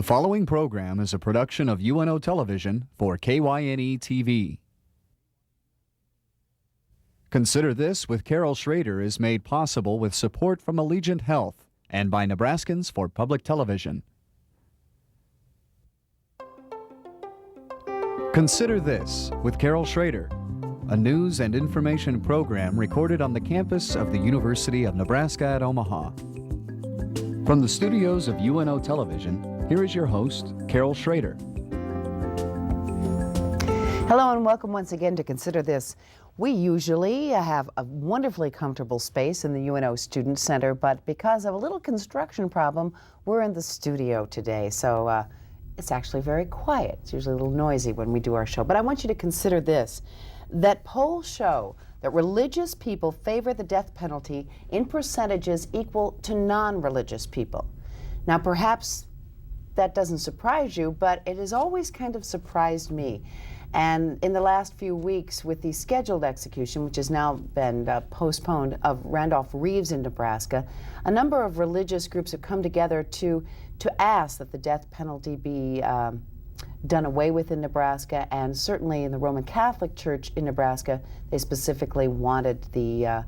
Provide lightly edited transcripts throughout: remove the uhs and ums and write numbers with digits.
The following program is a production of UNO Television for KYNE TV. Consider This with Carol Schrader is made possible with support from Allegiant Health and by Nebraskans for Public Television. Consider This with Carol Schrader, a news and information program recorded on the campus of the University of Nebraska at Omaha. From the studios of UNO Television, here is your host, Carol Schrader. Hello and welcome once again to Consider This. We usually have a wonderfully comfortable space in the UNO Student Center, but because of a little construction problem, we're in the studio today. So it's actually very quiet. It's usually a little noisy when we do our show. But I want you to consider this, that polls show that religious people favor the death penalty in percentages equal to non-religious people. Now perhaps that doesn't surprise you, but it has always kind of surprised me. And in the last few weeks, with the scheduled execution, which has now been postponed, of Randolph Reeves in Nebraska, a number of religious groups have come together to ask that the death penalty be done away with in Nebraska, and certainly in the Roman Catholic Church in Nebraska, they specifically wanted the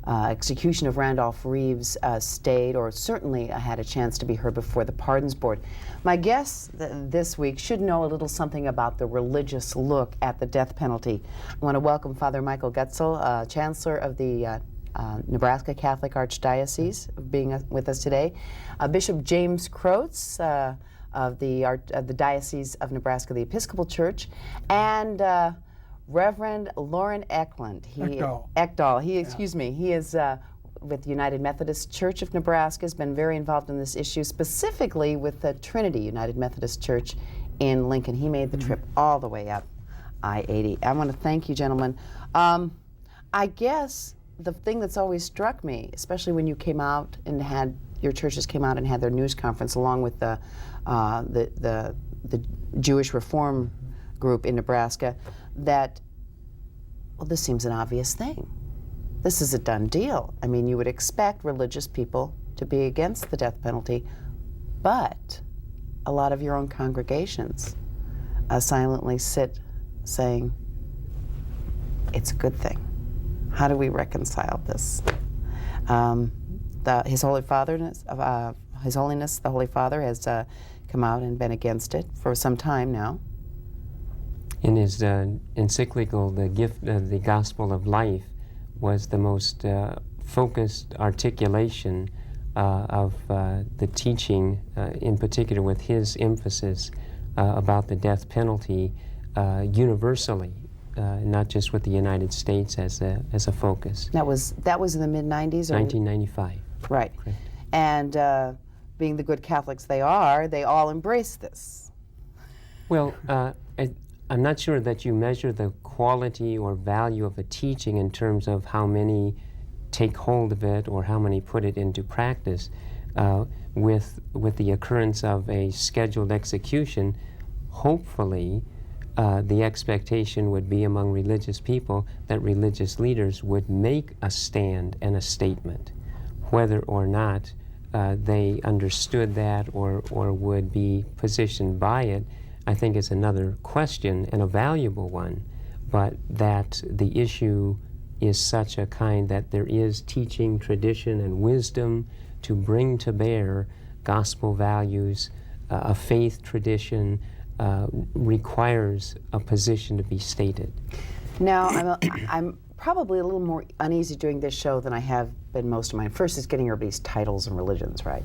execution of Randolph Reeves stayed, or certainly had a chance to be heard before the Pardons Board. My guest this week should know a little something about the religious look at the death penalty. I want to welcome Father Michael Gutzel, Chancellor of the Nebraska Catholic Archdiocese, being with us today. Bishop James Croats of the Diocese of Nebraska, the Episcopal Church, and Reverend Loren Eklund. Ekdahl. He is with the United Methodist Church of Nebraska, has been very involved in this issue, specifically with the Trinity United Methodist Church in Lincoln. He made the trip all the way up I-80. I want to thank you, gentlemen. I guess the thing that's always struck me, especially when you came out and your churches came out and had their news conference along with the Jewish Reform group in Nebraska, that, well, this seems an obvious thing. This is a done deal. I mean, you would expect religious people to be against the death penalty, but a lot of your own congregations silently sit saying, it's a good thing. How do we reconcile this? His Holiness, the Holy Father, has come out and been against it for some time now. In his encyclical, The Gift of the Gospel of Life, was the most focused articulation of the teaching, in particular with his emphasis about the death penalty universally, not just with the United States as a focus. That was in the mid-90s? 1995. Right. Correct. And being the good Catholics they are, they all embrace this. Well, I'm not sure that you measure the quality or value of a teaching in terms of how many take hold of it or how many put it into practice. With the occurrence of a scheduled execution, hopefully the expectation would be among religious people that religious leaders would make a stand and a statement. Whether or not they understood that or would be positioned by it, I think is another question, and a valuable one, but that the issue is such a kind that there is teaching, tradition, and wisdom to bring to bear gospel values, a faith tradition, requires a position to be stated. Now, I'm probably a little more uneasy doing this show than I have been most of mine. First is getting everybody's titles and religions right.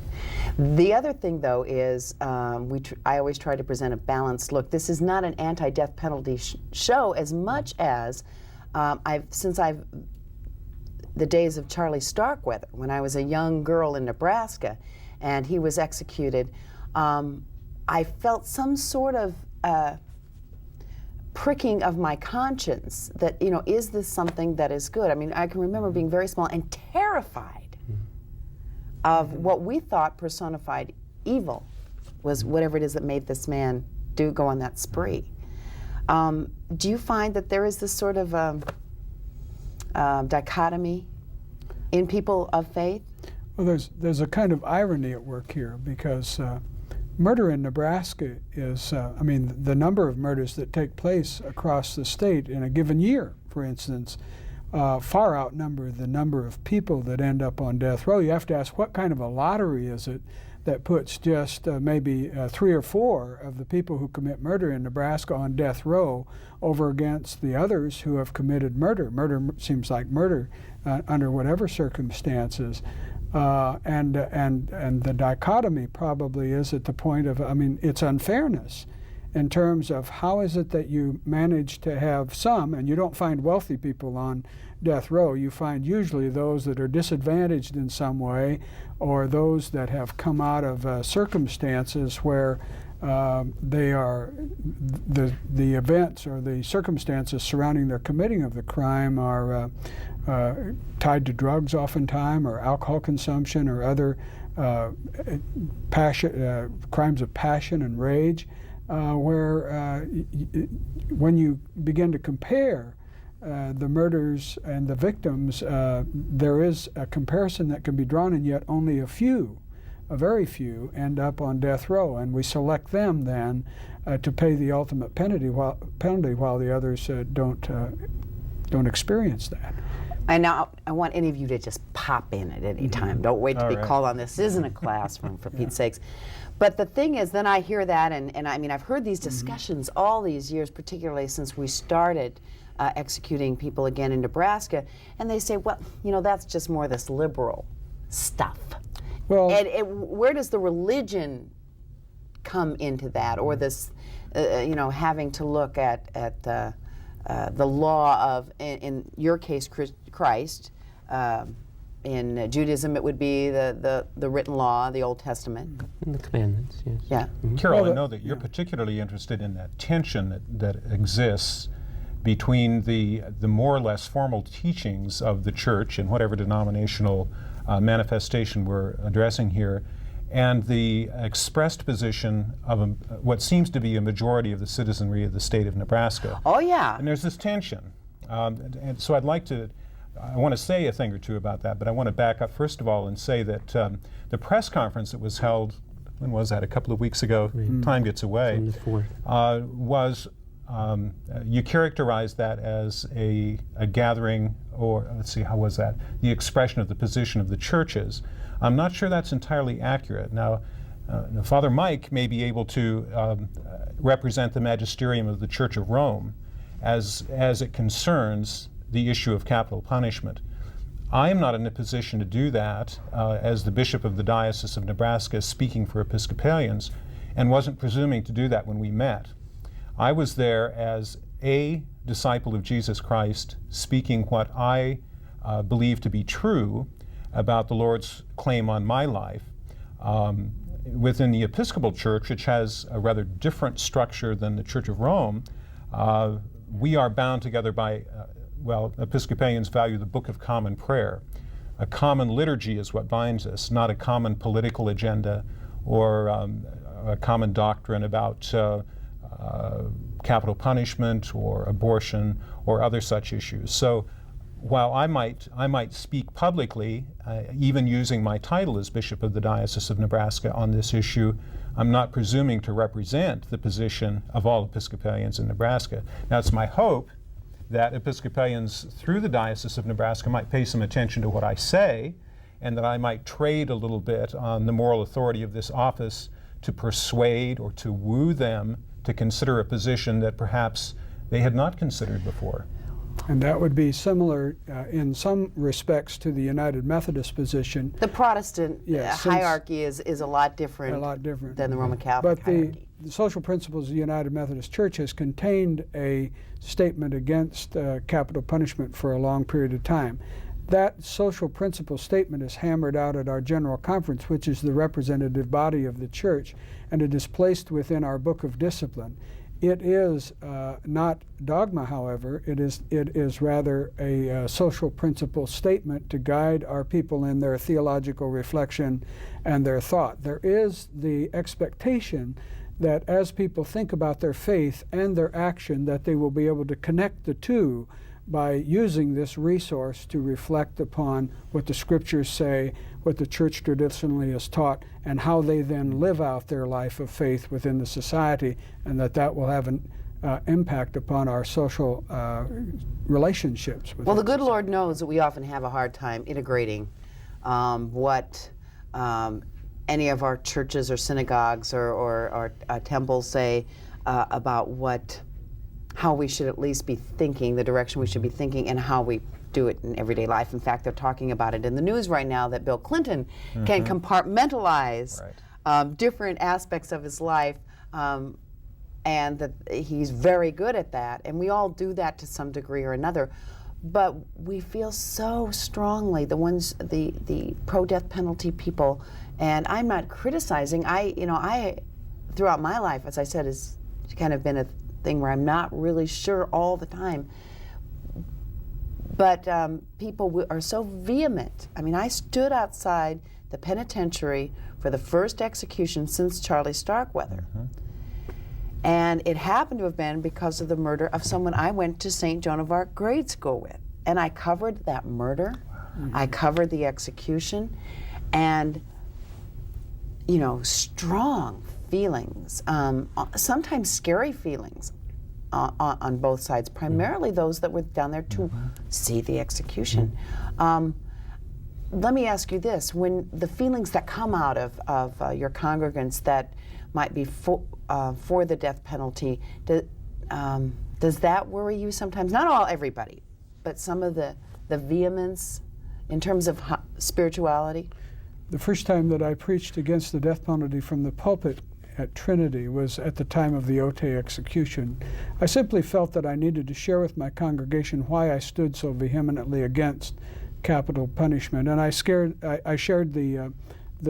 The other thing, though, is I always try to present a balanced look. This is not an anti-death penalty show as much as since the days of Charlie Starkweather, when I was a young girl in Nebraska and he was executed, I felt some sort of pricking of my conscience that, is this something that is good? I mean, I can remember being very small and terrified of what we thought personified evil was whatever it is that made this man go on that spree. Do you find that there is this sort of dichotomy in people of faith? Well, there's a kind of irony at work here, because murder in Nebraska is, I mean, the number of murders that take place across the state in a given year, for instance, far outnumber the number of people that end up on death row. You have to ask, what kind of a lottery is it that puts just maybe 3 or 4 of the people who commit murder in Nebraska on death row over against the others who have committed murder? Murder seems like murder under whatever circumstances. And the dichotomy probably is at the point of, I mean, it's unfairness in terms of how is it that you manage to have some, and you don't find wealthy people on death row, you find usually those that are disadvantaged in some way, or those that have come out of circumstances where they are, the events or the circumstances surrounding their committing of the crime are tied to drugs oftentimes, or alcohol consumption, or other crimes of passion and rage, where when you begin to compare the murders and the victims, there is a comparison that can be drawn, and yet only a very few, end up on death row, and we select them then to pay the ultimate penalty while the others don't experience that. And now I want any of you to just pop in at any time. Don't wait to be called on. This isn't a classroom, for Pete's sakes. But the thing is, then I hear that, and I mean, I've heard these discussions all these years, particularly since we started executing people again in Nebraska, and they say, well, you know, that's just more this liberal stuff. Well, and where does the religion come into that, or this, you know, having to look at the law of, in your case, Christ. In Judaism, it would be the written law, the Old Testament. And the commandments, yes. Yeah. Mm-hmm. Carol, I know that you're particularly interested in that tension that exists between the more or less formal teachings of the church in whatever denominational manifestation we're addressing here, and the expressed position of what seems to be a majority of the citizenry of the state of Nebraska. Oh, yeah. And there's this tension. And so I want to say a thing or two about that, but I want to back up first of all and say that the press conference that was held, when was that, a couple of weeks ago, time gets away, On the 4th. was, you characterized that as a gathering, or let's see, how was that? The expression of the position of the churches. I'm not sure that's entirely accurate. Now, Father Mike may be able to represent the magisterium of the Church of Rome as it concerns the issue of capital punishment. I am not in a position to do that as the Bishop of the Diocese of Nebraska speaking for Episcopalians, and wasn't presuming to do that when we met. I was there as a disciple of Jesus Christ, speaking what I believe to be true about the Lord's claim on my life. Within the Episcopal Church, which has a rather different structure than the Church of Rome, we are bound together by Episcopalians value the Book of Common Prayer. A common liturgy is what binds us, not a common political agenda or a common doctrine about capital punishment or abortion or other such issues. So while I might speak publicly, even using my title as Bishop of the Diocese of Nebraska on this issue, I'm not presuming to represent the position of all Episcopalians in Nebraska. Now, it's my hope that Episcopalians through the Diocese of Nebraska might pay some attention to what I say, and that I might trade a little bit on the moral authority of this office to persuade or to woo them to consider a position that perhaps they had not considered before. And that would be similar in some respects to the United Methodist position. The Protestant Yes, hierarchy is a lot different, than the Roman Catholic but hierarchy. The social principles of the United Methodist Church has contained a statement against capital punishment for a long period of time. That social principle statement is hammered out at our General Conference, which is the representative body of the church, and it is placed within our Book of Discipline. It is not dogma, however. It is rather a social principle statement to guide our people in their theological reflection and their thought. There is the expectation that as people think about their faith and their action, that they will be able to connect the two by using this resource to reflect upon what the scriptures say, what the church traditionally has taught, and how they then live out their life of faith within the society, and that will have an impact upon our social relationships. Well, the good Lord knows that we often have a hard time integrating what any of our churches or synagogues or temples say about how we should at least be thinking, the direction we should be thinking, and how we do it in everyday life. In fact, they're talking about it in the news right now that Bill Clinton can compartmentalize different aspects of his life, and that he's very good at that. And we all do that to some degree or another. But we feel so strongly, the pro-death penalty people, and I'm not criticizing. I throughout my life, as I said, has kind of been a thing where I'm not really sure all the time. But people are so vehement. I mean, I stood outside the penitentiary for the first execution since Charlie Starkweather. And it happened to have been because of the murder of someone I went to St. Joan of Arc grade school with. And I covered that murder. I covered the execution. And, you know, strong feelings, sometimes scary feelings on both sides, primarily those that were down there to see the execution. Let me ask you this, when the feelings that come out of your congregants that might be for the death penalty, does that worry you sometimes? Not everybody, but some of the vehemence in terms of spirituality? The first time that I preached against the death penalty from the pulpit at Trinity was at the time of the Otay execution. I simply felt that I needed to share with my congregation why I stood so vehemently against capital punishment, and I shared the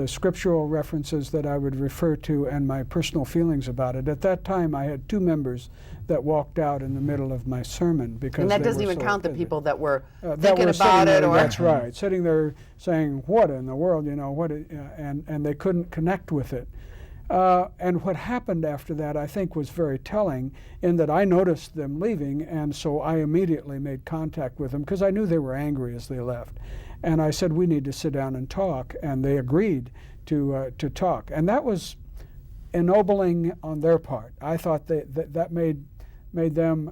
scriptural references that I would refer to and my personal feelings about it. At that time, I had 2 members that walked out in the middle of my sermon because and that they doesn't were even so count the offended. people that were That thinking were about sitting it, there, or that's right, sitting there saying, "What in the world?" You know, and they couldn't connect with it. And what happened after that, I think, was very telling in that I noticed them leaving, and so I immediately made contact with them because I knew they were angry as they left. And I said, "We need to sit down and talk," and they agreed to talk. And that was ennobling on their part. I thought that made them,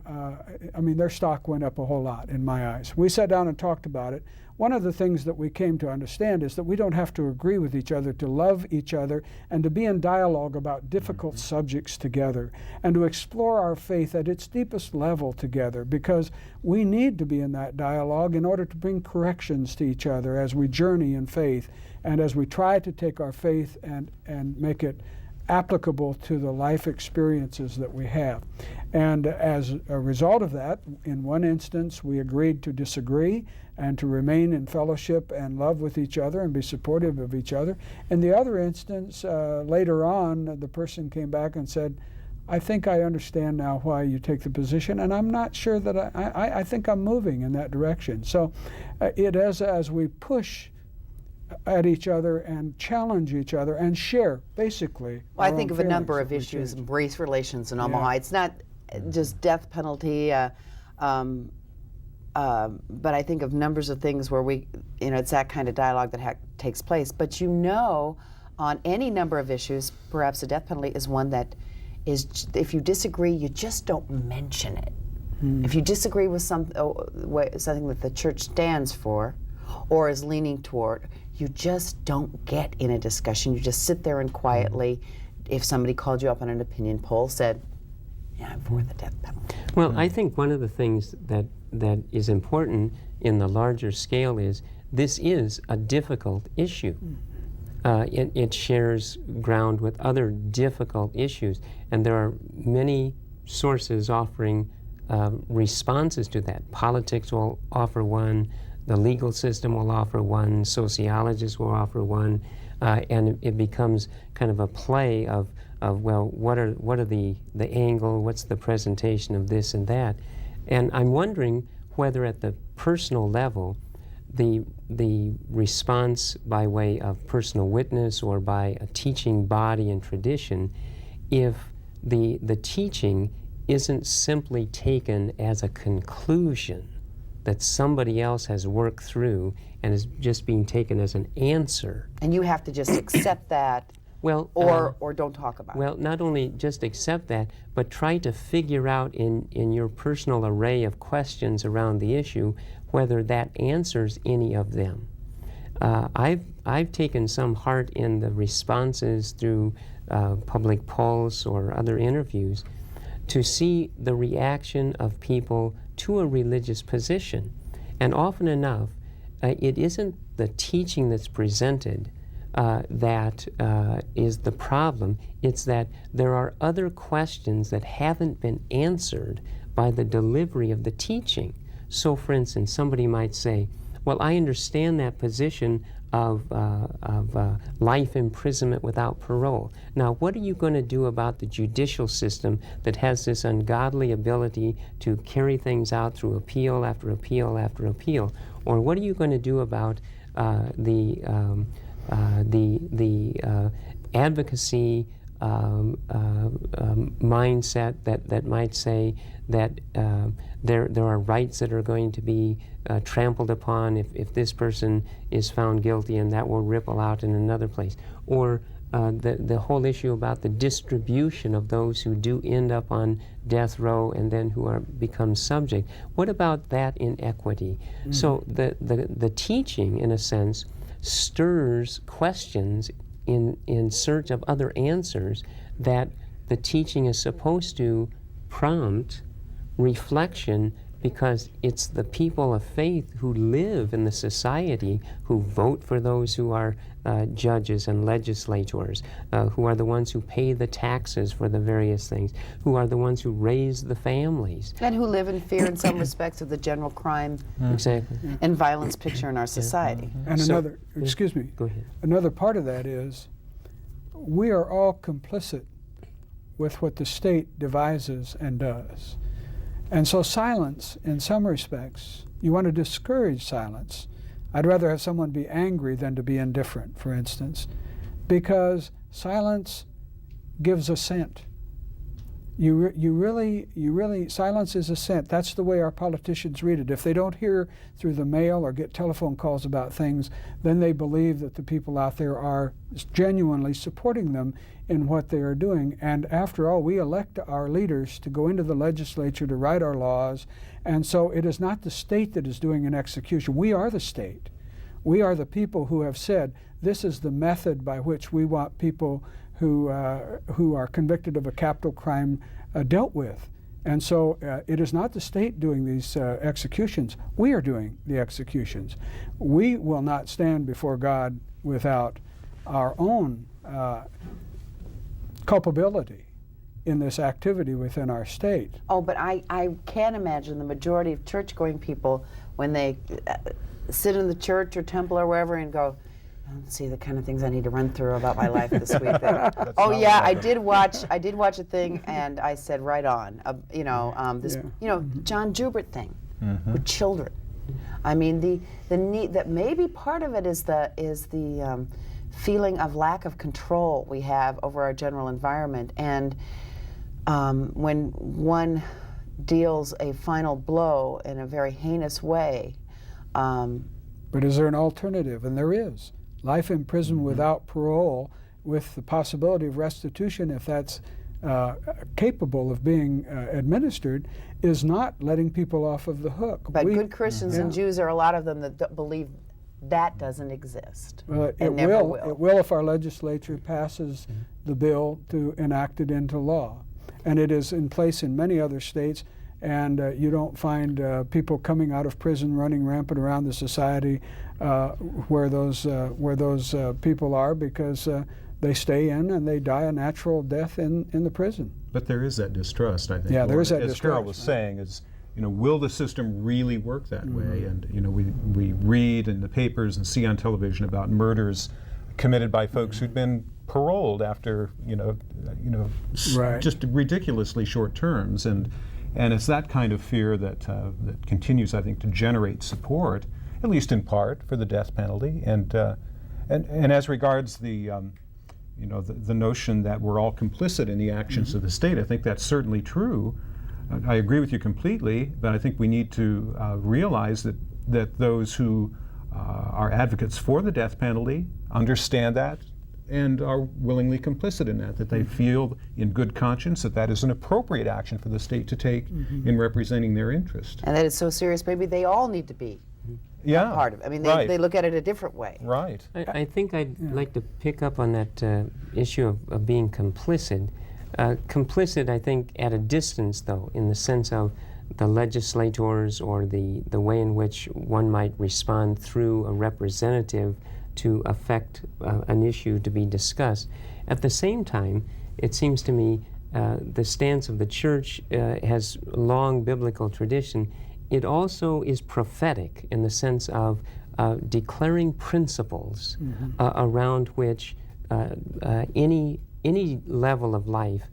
I mean, their stock went up a whole lot in my eyes. We sat down and talked about it. One of the things that we came to understand is that we don't have to agree with each other to love each other and to be in dialogue about difficult subjects together and to explore our faith at its deepest level together, because we need to be in that dialogue in order to bring corrections to each other as we journey in faith and as we try to take our faith and make it applicable to the life experiences that we have. And as a result of that, in one instance, we agreed to disagree and to remain in fellowship and love with each other and be supportive of each other. In the other instance, later on, the person came back and said, "I think I understand now why you take the position, and I'm not sure that I think I'm moving in that direction." So it is as we push at each other and challenge each other and share, basically. Well, I think of a number of issues, race relations in Omaha. Yeah. It's not just death penalty, but I think of numbers of things where it's that kind of dialogue that takes place. But on any number of issues, perhaps the death penalty is one that is, if you disagree, you just don't mention it. If you disagree with something that the church stands for or is leaning toward, you just don't get in a discussion. You just sit there and quietly, if somebody called you up on an opinion poll, said, "Yeah, I'm for the death penalty." Well, I think one of the things that is important in the larger scale is this is a difficult issue. It shares ground with other difficult issues, and there are many sources offering responses to that. Politics will offer one, the legal system will offer one, sociologists will offer one, and it becomes kind of a play of well, what are the angle, what's the presentation of this and that. And I'm wondering whether at the personal level, the response by way of personal witness or by a teaching body and tradition, if the teaching isn't simply taken as a conclusion that somebody else has worked through and is just being taken as an answer. And you have to just accept that, Well, or don't talk about it. well, not only just accept that, but try to figure out in your personal array of questions around the issue whether that answers any of them. I've taken some heart in the responses through public polls or other interviews to see the reaction of people to a religious position. And often enough, it isn't the teaching that's presented that is the problem. It's that there are other questions that haven't been answered by the delivery of the teaching. So, for instance, somebody might say, well, I understand that position of life imprisonment without parole. Now, what are you going to do about the judicial system that has this ungodly ability to carry things out through appeal after appeal after appeal? Or what are you going to do about the advocacy mindset that might say that there are rights that are going to be trampled upon if this person is found guilty, and that will ripple out in another place? Or the whole issue about the distribution of those who do end up on death row and then who become subject. What about that inequity? Mm-hmm. So the teaching, in a sense, stirs questions in search of other answers that the teaching is supposed to prompt reflection, because it's the people of faith who live in the society who vote for those who are judges and legislators, who are the ones who pay the taxes for the various things, who are the ones who raise the families. And who live in fear in some respects of the general crime Exactly. and violence picture in our society. And So- another, excuse me, Go ahead. another part of that is we are all complicit with what the state devises and does. And so silence, in some respects, you want to discourage silence. I'd rather have someone be angry than to be indifferent, for instance, because silence gives assent. You really, silence is assent. That's the way our politicians read it. If they don't hear through the mail or get telephone calls about things, then they believe that the people out there are genuinely supporting them in what they are doing. And after all, we elect our leaders to go into the legislature to write our laws. And so it is not the state that is doing an execution. We are the state. We are the people who have said, this is the method by which we want people who are convicted of a capital crime dealt with. And so it is not the state doing these executions. We are doing the executions. We will not stand before God without our own culpability in this activity within our state. Oh, but I can imagine the majority of church-going people, when they sit in the church or temple or wherever and go, let's see the kind of things I need to run through about my life this week. Oh yeah, I did watch a thing, and I said, right on. This John Joubert thing with children. I mean, the need that maybe part of it is the feeling of lack of control we have over our general environment, and when one deals a final blow in a very heinous way. But is there an alternative? And there is. Life in prison without parole, with the possibility of restitution, if that's capable of being administered, is not letting people off of the hook. But good Christians and Jews, are a lot of them that believe that doesn't exist. Well, it never will. It will if our legislature passes the bill to enact it into law. And it is in place in many other states, and you don't find people coming out of prison running rampant around the society where those people are, because they stay in and they die a natural death in the prison. But there is that distrust, I think. Yeah, there is that as distrust. Carol was saying, is, will the system really work that way? And we read in the papers and see on television about murders committed by folks who'd been paroled after just ridiculously short terms, and it's that kind of fear that that continues, I think, to generate support, at least in part, for the death penalty. And as regards the notion that we're all complicit in the actions of the state, I think that's certainly true. I agree with you completely, but I think we need to realize that those who are advocates for the death penalty understand that and are willingly complicit in that they feel in good conscience that is an appropriate action for the state to take in representing their interest. And that it's so serious, maybe they all need to be Yeah, part of it. I mean, right. they look at it a different way. Right. I think I'd like to pick up on that issue of being complicit. Complicit, I think, at a distance, though, in the sense of the legislators or the way in which one might respond through a representative to affect an issue to be discussed. At the same time, it seems to me the stance of the church has long biblical tradition. It also is prophetic in the sense of declaring principles around which any level of life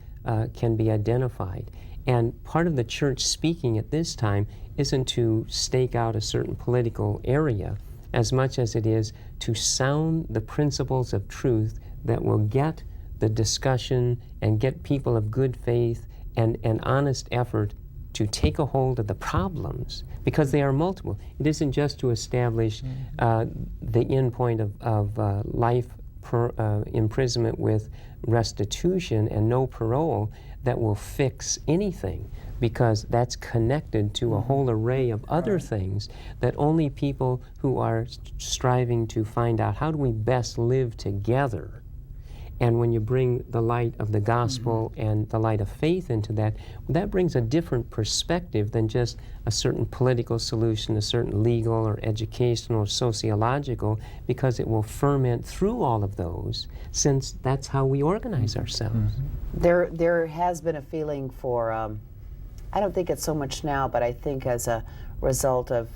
can be identified. And part of the church speaking at this time isn't to stake out a certain political area as much as it is to sound the principles of truth that will get the discussion and get people of good faith and honest effort to take a hold of the problems, because they are multiple. It isn't just to establish the end point of life imprisonment with restitution and no parole that will fix anything, because that's connected to a whole array of other things that only people who are striving to find out how do we best live together. And when you bring the light of the gospel and the light of faith into that, that brings a different perspective than just a certain political solution, a certain legal or educational or sociological, because it will ferment through all of those, since that's how we organize ourselves. There has been a feeling for, I don't think it's so much now, but I think as a result of,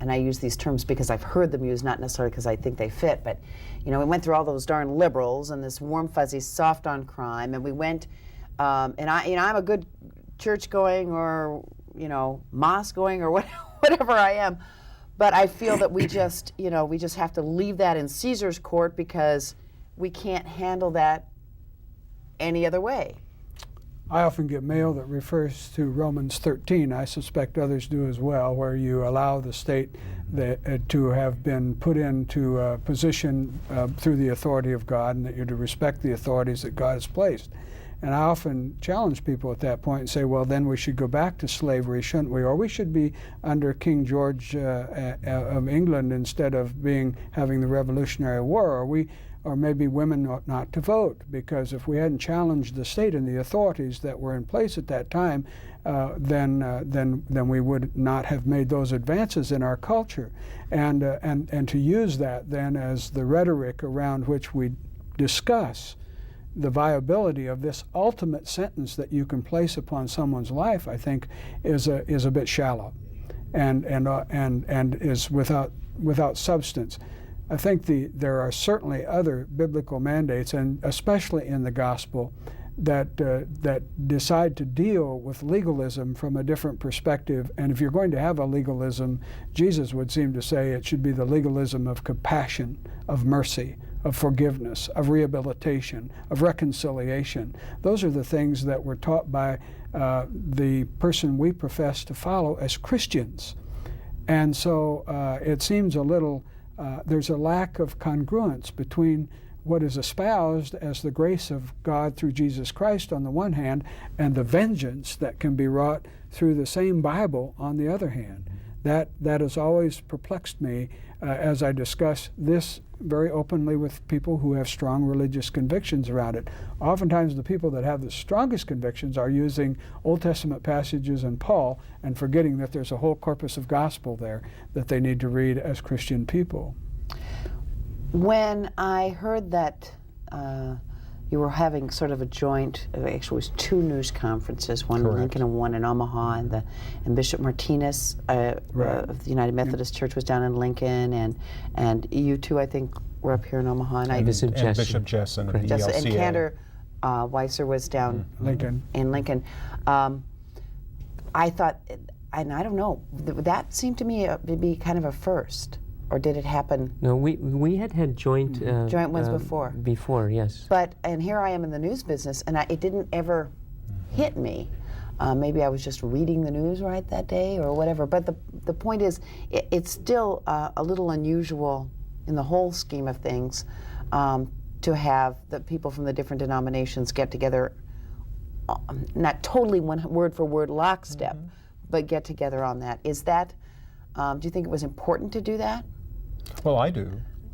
and I use these terms because I've heard them used, not necessarily because I think they fit, but you know, we went through all those darn liberals and this warm, fuzzy, soft on crime, and we went, and I'm a good church-going or, you know, mosque-going or whatever I am, but I feel that we just have to leave that in Caesar's court because we can't handle that any other way. I often get mail that refers to Romans 13. I suspect others do as well, where you allow the state to have been put into a position through the authority of God, and that you're to respect the authorities that God has placed. And I often challenge people at that point and say, well, then we should go back to slavery, shouldn't we? Or we should be under King George of England instead of having the Revolutionary War. Or maybe women ought not to vote, because if we hadn't challenged the state and the authorities that were in place at that time, then we would not have made those advances in our culture. And to use that then as the rhetoric around which we discuss the viability of this ultimate sentence that you can place upon someone's life, I think, is a bit shallow, and is without substance. I think there are certainly other biblical mandates, and especially in the gospel, that decide to deal with legalism from a different perspective. And if you're going to have a legalism, Jesus would seem to say it should be the legalism of compassion, of mercy, of forgiveness, of rehabilitation, of reconciliation. Those are the things that were taught by the person we profess to follow as Christians. And so it seems a little there's a lack of congruence between what is espoused as the grace of God through Jesus Christ on the one hand, and the vengeance that can be wrought through the same Bible on the other hand. That has always perplexed me as I discuss this very openly with people who have strong religious convictions around it. Oftentimes the people that have the strongest convictions are using Old Testament passages and Paul and forgetting that there's a whole corpus of gospel there that they need to read as Christian people. When I heard that you were having sort of a joint, actually it was two news conferences, one in Lincoln and one in Omaha, and Bishop Martinez of the United Methodist Church was down in Lincoln, and you two, I think, were up here in Omaha. And Bishop Jessen of the ELCA. And Cantor Weiser was down in Lincoln. I thought, and I don't know, that seemed to me to be kind of a first. Or did it happen? No, we had joint ones before. Before, yes. And here I am in the news business, and it didn't ever hit me maybe I was just reading the news right that day or whatever. But the point is, it's still a little unusual in the whole scheme of things to have the people from the different denominations get together, not totally one word for word lockstep, but get together on that. Is that, do you think it was important to do that? Well, I do.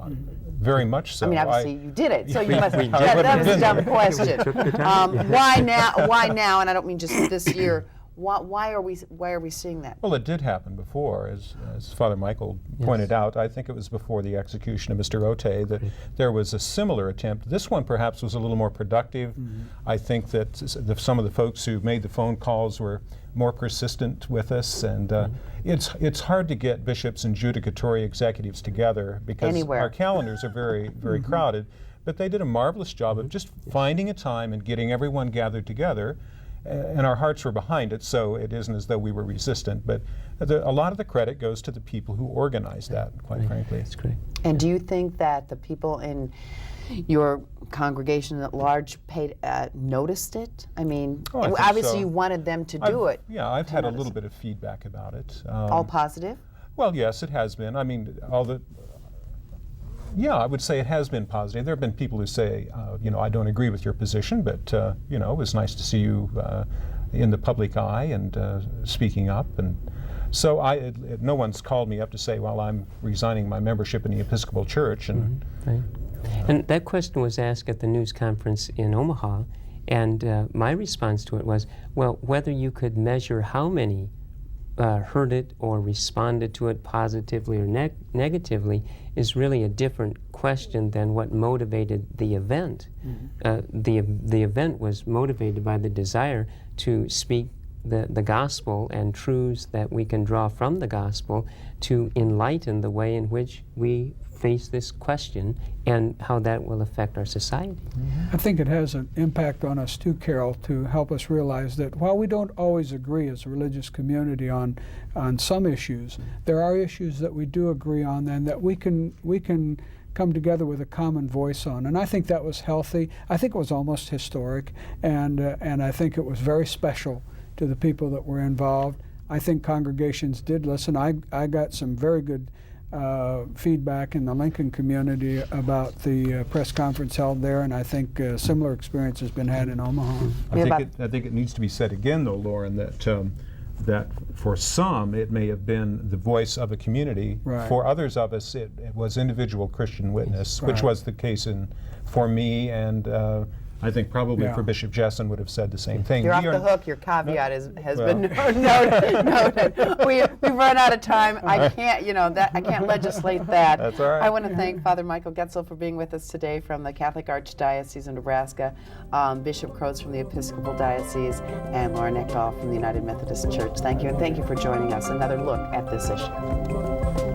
Very much so. I mean, obviously you did it, so you we- must. we- That was a dumb question. Took the time. Why now? Why now? And I don't mean just this year. Why are we seeing that? Well, it did happen before, as Father Michael pointed out. I think it was before the execution of Mr. Ote that there was a similar attempt. This one perhaps was a little more productive. I think that some of the folks who made the phone calls were more persistent with us, and it's hard to get bishops and judicatory executives together because Anywhere. our calendars are very, very crowded. But they did a marvelous job of just finding a time and getting everyone gathered together. And our hearts were behind it, so it isn't as though we were resistant. But a lot of the credit goes to the people who organized that, quite frankly. That's correct. And do you think that the people in your congregation at large noticed it? I mean, Oh, I think obviously so. you wanted them to do it. Yeah, I've had a notice little it. bit of feedback about it. All positive? Well, yes, it has been. I mean, yeah, I would say it has been positive. There have been people who say, I don't agree with your position, but, it was nice to see you in the public eye and speaking up. And so no one's called me up to say, well, I'm resigning my membership in the Episcopal Church. And Right. And that question was asked at the news conference in Omaha, and my response to it was, well, whether you could measure how many heard it or responded to it positively or negatively is really a different question than what motivated the event. The event was motivated by the desire to speak the gospel and truths that we can draw from the gospel to enlighten the way in which we face this question and how that will affect our society. I think it has an impact on us too, Carol, to help us realize that while we don't always agree as a religious community on some issues, there are issues that we do agree on and that we can come together with a common voice on. And I think that was healthy. I think it was almost historic, and I think it was very special to the people that were involved. I think congregations did listen. I got some very good feedback in the Lincoln community about the press conference held there, and I think similar experience has been had in Omaha. I think it needs to be said again, though, Lauren, that for some it may have been the voice of a community. Right. For others of us, it was individual Christian witness, which Right. was the case for me, and I think probably Yeah. for Bishop Jessen would have said the same thing. You're off We are- the hook. Your caveat has Well. been noted. We've run out of time. I can't legislate that. That's all right. I want to thank Father Michael Goetzel for being with us today from the Catholic Archdiocese of Nebraska, Bishop Croce from the Episcopal Diocese, and Lauren Ekdahl from the United Methodist Church. Thank you, and thank you for joining us. Another look at this issue.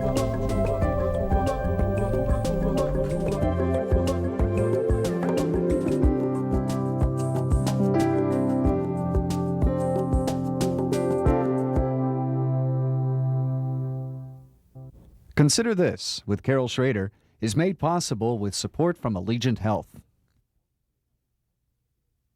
Consider This with Carol Schrader is made possible with support from Allegiant Health.